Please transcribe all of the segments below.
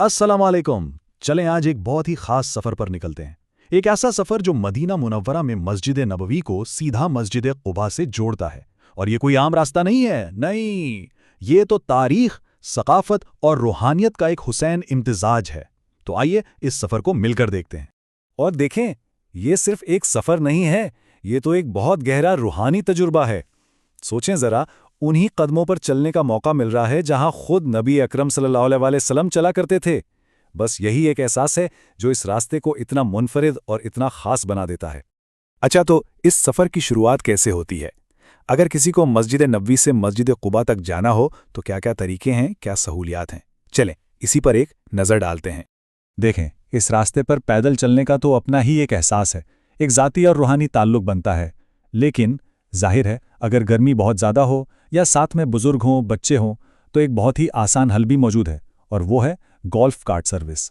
अस्सलाम वालेकुम। चलें आज एक बहुत ही खास सफ़र पर निकलते हैं। एक ऐसा सफ़र जो मदीना मुनव्वरा में मस्जिद नबवी को सीधा मस्जिद कुबा से जोड़ता है। और ये कोई आम रास्ता नहीं है, नहीं, ये तो तारीख, सकाफत और रूहानियत का एक हुसैन इम्तिजाज है। तो आइए इस सफ़र को मिलकर देखते हैं। और देखें, ये सिर्फ एक सफ़र नहीं है, ये तो एक बहुत गहरा रूहानी तजुर्बा है। सोचें ज़रा, उन्हीं कदमों पर चलने का मौका मिल रहा है जहां खुद नबी अकरम सल्लल्लाहु अलैहि वसल्लम चला करते थे। बस यही एक एहसास है जो इस रास्ते को इतना मुनफरिद और इतना खास बना देता है। अच्छा, तो इस सफ़र की शुरुआत कैसे होती है? अगर किसी को मस्जिद नबवी से मस्जिद कुबा तक जाना हो तो क्या क्या तरीके हैं, क्या सहूलियात हैं? चलें इसी पर एक नज़र डालते हैं। देखें, इस रास्ते पर पैदल चलने का तो अपना ही एक एहसास है, एक ज़ाती और रूहानी ताल्लुक बनता है। लेकिन जाहिर है, अगर गर्मी बहुत ज़्यादा हो या साथ में बुजुर्ग हों, बच्चे हों, तो एक बहुत ही आसान हल भी मौजूद है, और वो है गोल्फ कार्ट सर्विस।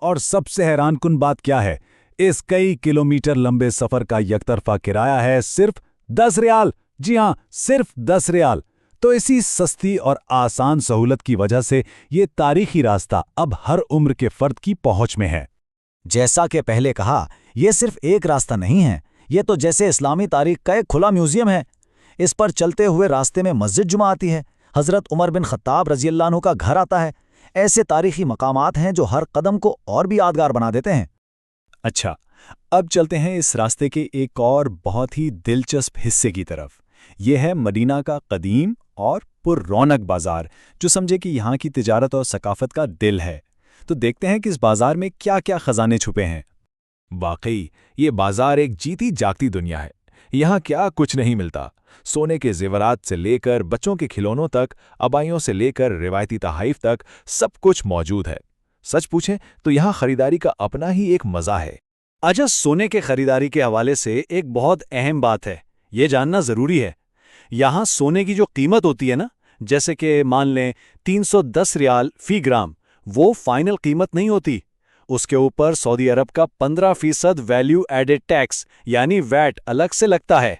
और सबसे हैरानकुन बात क्या है, इस कई किलोमीटर लंबे सफ़र का यकतरफा किराया है सिर्फ 10 रियाल। जी हाँ, सिर्फ 10 रियाल। तो इसी सस्ती और आसान सहूलत की वजह से ये तारीखी रास्ता अब हर उम्र के फ़र्द की पहुंच में है। जैसा कि पहले कहा, यह सिर्फ एक रास्ता नहीं है, ये तो जैसे इस्लामी तारीख का एक खुला म्यूजियम है। इस पर चलते हुए रास्ते में मस्जिद जुमा आती है, हज़रत उमर बिन खत्ताब रज़ी अल्लाह अन्हु का घर आता है। ऐसे तारीखी मकामात हैं जो हर कदम को और भी यादगार बना देते हैं। अच्छा, अब चलते हैं इस रास्ते के एक और बहुत ही दिलचस्प हिस्से की तरफ। यह है मदीना का कदीम और पुर-रौनक बाज़ार, जो समझे कि यहाँ की तिजारत और सकाफत का दिल है। तो देखते हैं कि इस बाज़ार में क्या क्या खजाने छुपे हैं। वाकई ये बाज़ार एक जीती जागती दुनिया है। यहाँ क्या कुछ नहीं मिलता। सोने के जेवरात से लेकर बच्चों के खिलौनों तक, अबाइयों से लेकर रिवायती तहाइफ तक सब कुछ मौजूद है। सच पूछें तो यहाँ खरीदारी का अपना ही एक मज़ा है। अच्छा, सोने के खरीदारी के हवाले से एक बहुत अहम बात है, ये जानना ज़रूरी है। यहाँ सोने की जो कीमत होती है ना, जैसे कि मान लें 310 रियाल फी ग्राम, वो फाइनल कीमत नहीं होती। उसके ऊपर सऊदी अरब का 15% वैल्यू एडेड टैक्स यानी वैट अलग से लगता है।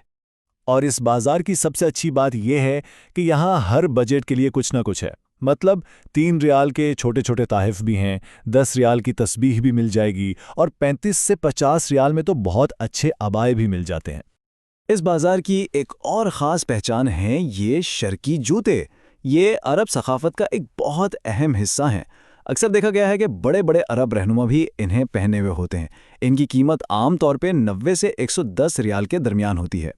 और इस बाज़ार की सबसे अच्छी बात यह है कि यहाँ हर बजट के लिए कुछ ना कुछ है। मतलब 3 रियाल के छोटे छोटे ताहिफ भी हैं, 10 रियाल की तस्बीह भी मिल जाएगी, और 35 से 50 रियाल में तो बहुत अच्छे अबाए भी मिल जाते हैं। इस बाज़ार की एक और ख़ास पहचान है ये शर्की जूते। ये अरब सकाफत का एक बहुत अहम हिस्सा है। अक्सर देखा गया है कि बड़े बड़े अरब रहनुमा भी इन्हें पहने हुए होते हैं। इनकी कीमत आम तौर पे 90 से 110 रियाल के दरमियान होती है।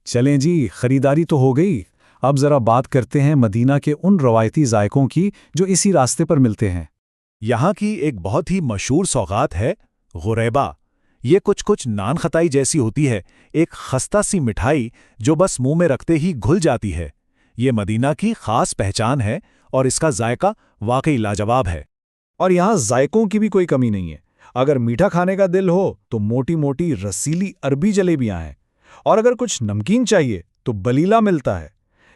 चलें जी, खरीदारी तो हो गई। अब ज़रा बात करते हैं मदीना के उन रवायती जायकों की जो इसी रास्ते पर मिलते हैं। यहाँ की एक बहुत ही मशहूर सौगात है गुरैबा। ये कुछ नान खताई जैसी होती है, एक खस्ता सी मिठाई जो बस मुंह में रखते ही घुल जाती है। ये मदीना की खास पहचान है और इसका जायका वाकई लाजवाब है। और यहाँ जायकों की भी कोई कमी नहीं है। अगर मीठा खाने का दिल हो तो मोटी मोटी रसीली अरबी जलेबियाँ हैं, और अगर कुछ नमकीन चाहिए तो बलीला मिलता है।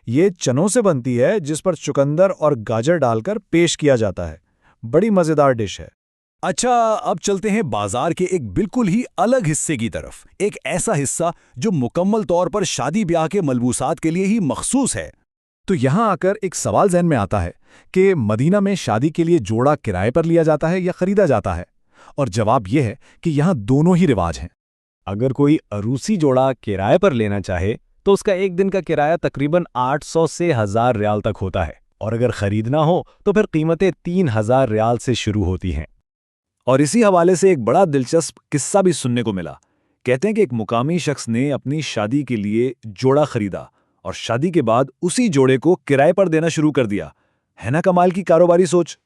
ये चनों से बनती है जिस पर चुकंदर और गाजर डालकर पेश किया जाता है। बड़ी मज़ेदार डिश है। अच्छा, अब चलते हैं बाजार के एक बिल्कुल ही अलग हिस्से की तरफ। एक ऐसा हिस्सा जो मुकम्मल तौर पर शादी ब्याह के मलबूसात के लिए ही मखसूस है। तो यहाँ आकर एक सवाल ज़हन में आता है कि मदीना में शादी के लिए जोड़ा किराए पर लिया जाता है या ख़रीदा जाता है? और जवाब यह है कि यहाँ दोनों ही रिवाज हैं। अगर कोई अरूसी जोड़ा किराए पर लेना चाहे तो उसका एक दिन का किराया तकरीबन 800 से 1000 रियाल तक होता है, और अगर खरीदना हो तो फिर कीमतें 3000 रियाल से शुरू होती हैं। और इसी हवाले से एक बड़ा दिलचस्प किस्सा भी सुनने को मिला। कहते हैं कि एक मुकामी शख्स ने अपनी शादी के लिए जोड़ा खरीदा और शादी के बाद उसी जोड़े को किराए पर देना शुरू कर दिया। है ना कमाल की कारोबारी सोच।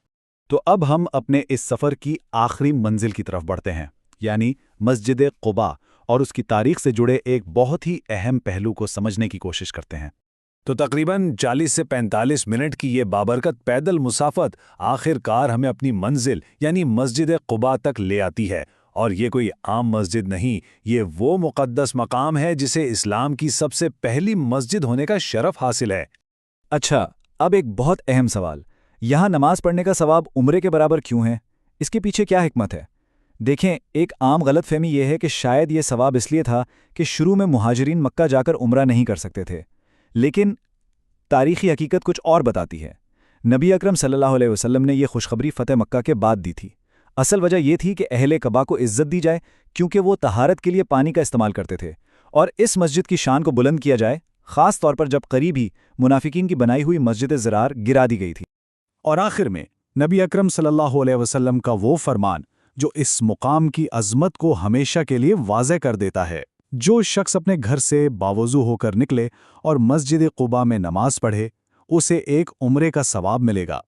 तो अब हम अपने इस सफ़र की आखिरी मंजिल की तरफ बढ़ते हैं, यानी मस्जिद कुबा, और उसकी तारीख से जुड़े एक बहुत ही अहम पहलू को समझने की कोशिश करते हैं। तो तकरीबन 40 से 45 मिनट की ये बाबरकत पैदल मुसाफत आखिरकार हमें अपनी मंजिल यानी मस्जिद कुबा तक ले आती है। और ये कोई आम मस्जिद नहीं, ये वो मुक़द्दस मकाम है जिसे इस्लाम की सबसे पहली मस्जिद होने का शरफ हासिल है। अच्छा, अब एक बहुत अहम सवाल, यहाँ नमाज पढ़ने का सवाब उम्रे के बराबर क्यों है? इसके पीछे क्या हिकमत है? देखें, एक आम गलतफहमी यह है कि शायद ये सवाब इसलिए था कि शुरू में मुहाजिरीन मक्का जाकर उम्रा नहीं कर सकते थे। लेकिन तारीखी हकीकत कुछ और बताती है। نبی اکرم صلی اللہ علیہ وسلم نے یہ خوشخبری فتح مکہ کے بعد دی تھی۔ اصل وجہ یہ تھی کہ اہل قباء کو عزت دی جائے کیونکہ وہ طہارت کے لیے پانی کا استعمال کرتے تھے، اور اس مسجد کی شان کو بلند کیا جائے، خاص طور پر جب قریب ہی منافقین کی بنائی ہوئی مسجد زرار گرا دی گئی تھی۔ اور آخر میں نبی اکرم صلی اللہ علیہ وسلم کا وہ فرمان جو اس مقام کی عظمت کو ہمیشہ کے لیے واضح کر دیتا ہے: جو شخص اپنے گھر سے باوضو ہو کر نکلے اور مسجد قباء میں نماز پڑھے، اسے ایک عمرے کا ثواب ملے گا۔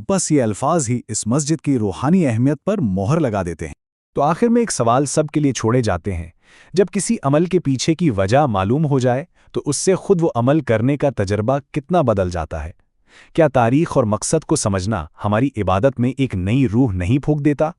بس یہ الفاظ ہی اس مسجد کی روحانی اہمیت پر مہر لگا دیتے ہیں۔ تو آخر میں ایک سوال سب کے لیے چھوڑے جاتے ہیں، جب کسی عمل کے پیچھے کی وجہ معلوم ہو جائے تو اس سے خود وہ عمل کرنے کا تجربہ کتنا بدل جاتا ہے؟ کیا تاریخ اور مقصد کو سمجھنا ہماری عبادت میں ایک نئی روح نہیں پھونک دیتا؟